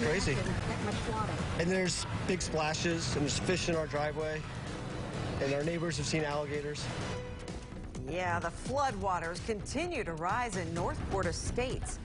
It's crazy. And there's big splashes, and there's fish in our driveway, and our neighbors have seen alligators. Yeah, the floodwaters continue to rise in Northport Estates.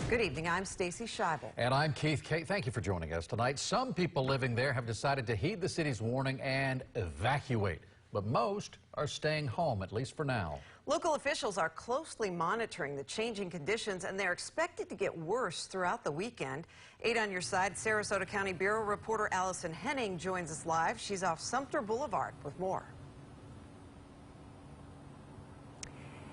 Good evening, I'm Stacy Scheibel. And I'm Keith Kate. Thank you for joining us tonight. Some people living there have decided to heed the city's warning and evacuate, but most are staying home, at least for now. Local officials are closely monitoring the changing conditions, and they're expected to get worse throughout the weekend. 8 on your side, Sarasota County Bureau reporter Allison Henning joins us live. She's off Sumter Boulevard with more.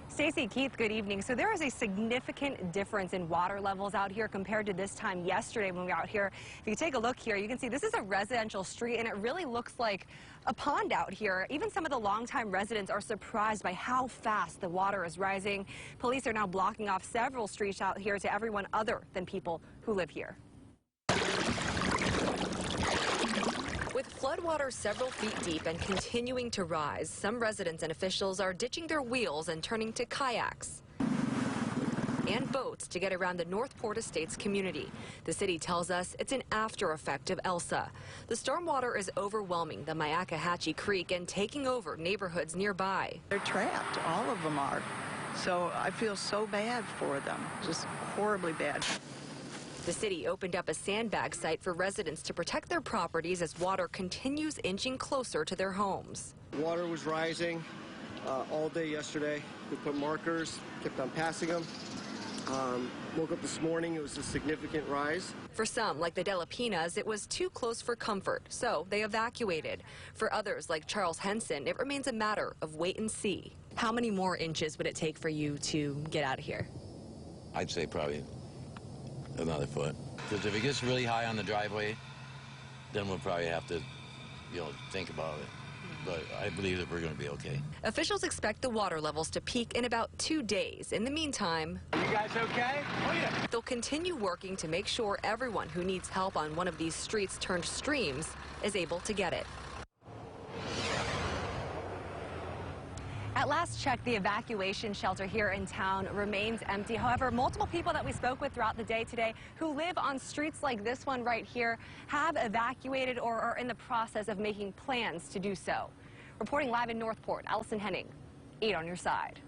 Stacy, Keith, good evening. So there is a significant difference in water levels out here compared to this time yesterday when we were out here. If you take a look here, you can see this is a residential street, and it really looks like a pond out here. Even some of the longtime residents are surprised by how fast the water is rising. Police are now blocking off several streets out here to everyone other than people who live here. With floodwaters several feet deep and continuing to rise, some residents and officials are ditching their wheels and turning to kayaks and boats to get around the Northport Estates community. The city tells us it's an after effect of Elsa. The stormwater is overwhelming the Myakkahatchee Creek and taking over neighborhoods nearby. They're trapped, all of them are. So I feel so bad for them, just horribly bad. The city opened up a sandbag site for residents to protect their properties as water continues inching closer to their homes. Water was rising all day yesterday. We put markers, kept on passing them. Woke up this morning, it was a significant rise. For some, like the Delapinas, it was too close for comfort, so they evacuated. For others, like Charles Henson, it remains a matter of wait and see. How many more inches would it take for you to get out of here? I'd say probably another foot. Because if it gets really high on the driveway, then we'll probably have to, think about it. But I believe that we're going to be okay. Officials expect the water levels to peak in about 2 days. In the meantime, are you guys okay? Oh, yeah. They'll continue working to make sure everyone who needs help on one of these streets turned streams is able to get it. At last check, the evacuation shelter here in town remains empty. However, multiple people that we spoke with throughout the day today who live on streets like this one right here have evacuated or are in the process of making plans to do so. Reporting live in Northport, Allison Henning, 8 on your side.